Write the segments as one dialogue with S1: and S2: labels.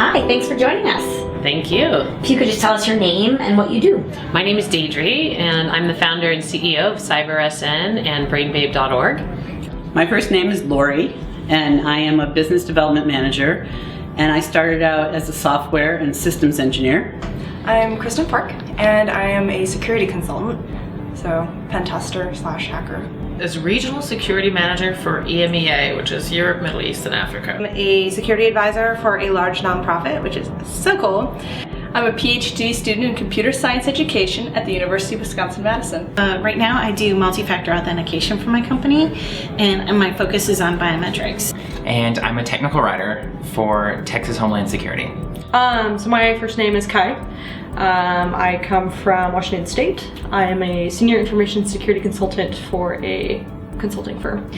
S1: Hi, thanks for joining us.
S2: Thank you.
S1: If you could just tell us your name and what you do.
S2: My name is Deidre, and I'm the founder and CEO of CyberSN and Brainbabe.org.
S3: My first name is Lori, and I am a business development manager, and I started out as a software and systems engineer.
S4: I'm Kristen Park, and I am a security consultant, so pen tester / hacker.
S2: As regional security manager for EMEA, which is Europe, Middle East, and Africa.
S4: I'm a security advisor for a large nonprofit, which is so cool. I'm a PhD student in computer science education at the University of Wisconsin-Madison.
S5: Right now I do multi-factor authentication for my company, and my focus is on biometrics.
S6: And I'm a technical writer for Texas Homeland Security.
S7: So my first name is Kai. I come from Washington State. I am a senior information security consultant for a consulting firm.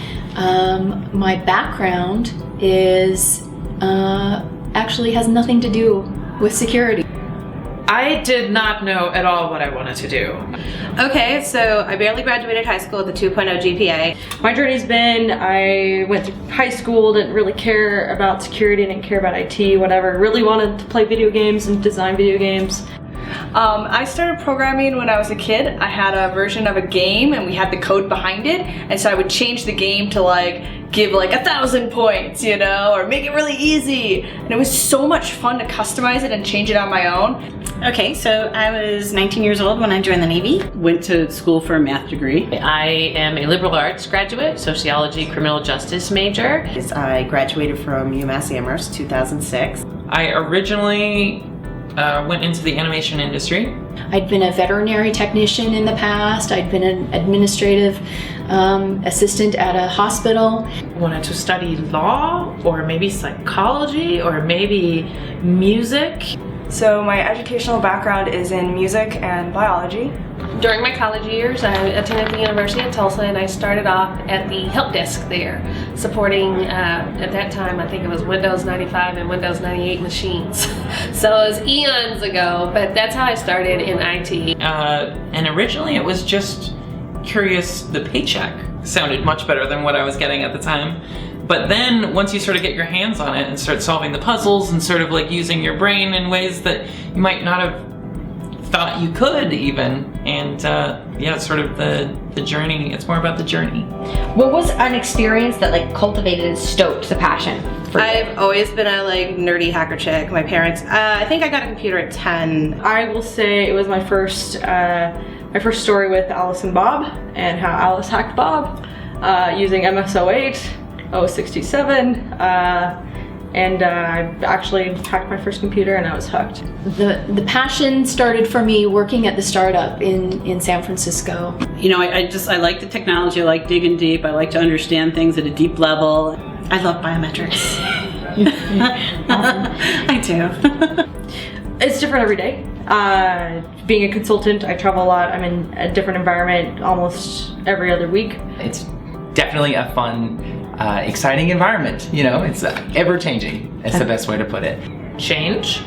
S8: My background is actually has nothing to do with security.
S2: I did not know at all what I wanted to do.
S4: Okay, so I barely graduated high school with a 2.0 GPA.
S7: My journey's been, I went to high school, didn't really care about security, didn't care about IT, whatever. Really wanted to play video games and design video games.
S4: I started programming when I was a kid. I had a version of a game and we had the code behind it, and so I would change the game to give 1,000 points, or make it really easy. And it was so much fun to customize it and change it on my own.
S5: Okay, so I was 19 years old when I joined the Navy.
S3: Went to school for a math degree.
S2: I am a liberal arts graduate, sociology, criminal justice major.
S9: I graduated from UMass Amherst 2006.
S6: I originally went into the animation industry.
S8: I'd been a veterinary technician in the past. I'd been an administrative assistant at a hospital.
S2: Wanted to study law, or maybe psychology, or maybe music.
S4: So my educational background is in music and biology.
S10: During my college years, I attended the University of Tulsa, and I started off at the help desk there, supporting, at that time, I think it was Windows 95 and Windows 98 machines. So it was eons ago, but that's how I started in IT.
S6: And originally it was just curious. The paycheck sounded much better than what I was getting at the time. But then once you sort of get your hands on it and start solving the puzzles and sort of using your brain in ways that you might not have thought you could even, and yeah, it's sort of the journey. It's more about the journey.
S1: What was an experience that cultivated and stoked the passion for you?
S4: I've always been a nerdy hacker chick. My parents, I think I got a computer at 10.
S7: I will say it was my first story with Alice and Bob, and how Alice hacked Bob using MS-08, 067, and I actually hacked my first computer and I was hooked.
S8: The passion started for me working at the startup in San Francisco.
S3: I like the technology. I like digging deep. I like to understand things at a deep level.
S5: I love biometrics. I do.
S7: It's different every day. Being a consultant, I travel a lot. I'm in a different environment almost every other week.
S6: It's definitely a fun, exciting environment. It's ever-changing. It's the best way to put it.
S2: Change.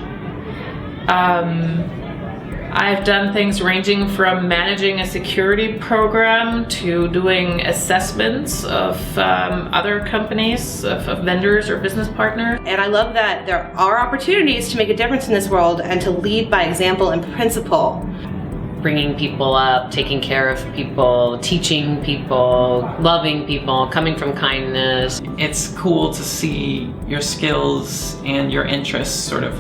S2: I've done things ranging from managing a security program to doing assessments of other companies, of vendors or business partners.
S4: And I love that there are opportunities to make a difference in this world and to lead by example and principle.
S2: Bringing people up, taking care of people, teaching people, loving people, coming from kindness.
S6: It's cool to see your skills and your interests sort of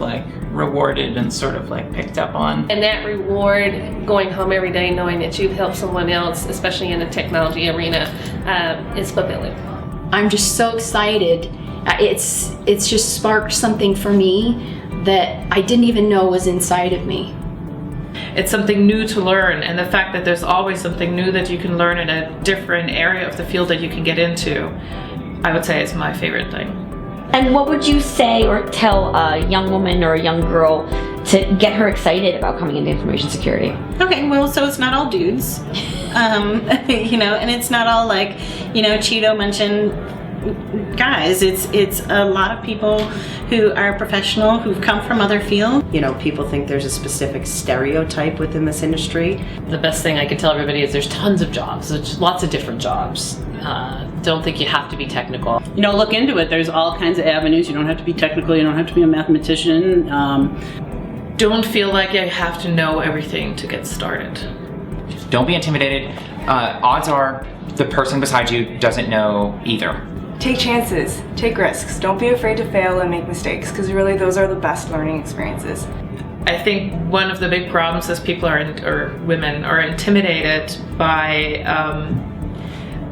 S6: rewarded and sort of picked up on.
S10: And that reward, going home every day knowing that you've helped someone else, especially in the technology arena, is fulfilling.
S8: I'm just so excited. It's just sparked something for me that I didn't even know was inside of me.
S2: It's something new to learn, and the fact that there's always something new that you can learn in a different area of the field that you can get into, I would say is my favorite thing.
S1: And what would you say or tell a young woman or a young girl to get her excited about coming into information security?
S5: Okay, well, so it's not all dudes, and it's not all Cheeto munching guys, it's a lot of people who are professional, who've come from other fields.
S9: You know, people think there's a specific stereotype within this industry.
S11: The best thing I can tell everybody is there's tons of jobs. There's lots of different jobs. Don't think you have to be technical.
S3: You know, look into it. There's all kinds of avenues. You don't have to be technical. You don't have to be a mathematician.
S2: Don't feel like you have to know everything to get started.
S12: Don't be intimidated. Odds are the person beside you doesn't know either.
S13: Take chances, take risks. Don't be afraid to fail and make mistakes, because really those are the best learning experiences.
S2: I think one of the big problems is people or women are intimidated by,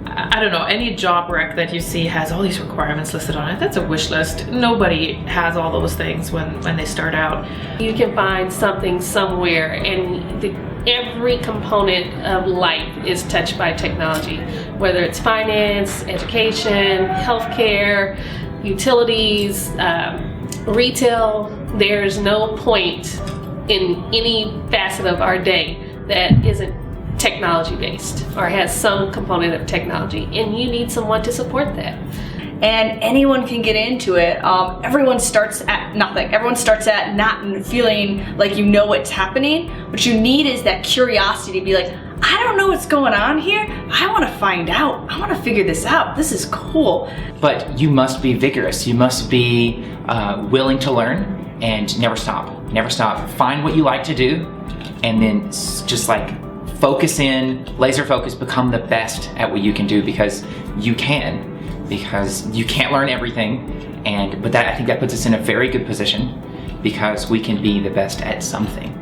S2: I don't know, any job rec that you see has all these requirements listed on it. That's a wish list. Nobody has all those things when they start out.
S10: You can find something somewhere, and every component of life is touched by technology, whether it's finance, education, healthcare, utilities, retail. There's no point in any facet of our day that isn't technology based or has some component of technology, and you need someone to support that.
S4: And anyone can get into it. Everyone starts at nothing. Everyone starts at not feeling like you know what's happening. What you need is that curiosity to be like, I don't know what's going on here. I want to find out. I want to figure this out. This is cool.
S12: But you must be vigorous. You must be willing to learn and never stop. Never stop. Find what you like to do, and then just like focus in, laser focus, become the best at what you can do, because you can. Because you can't learn everything, but I think that puts us in a very good position, because we can be the best at something.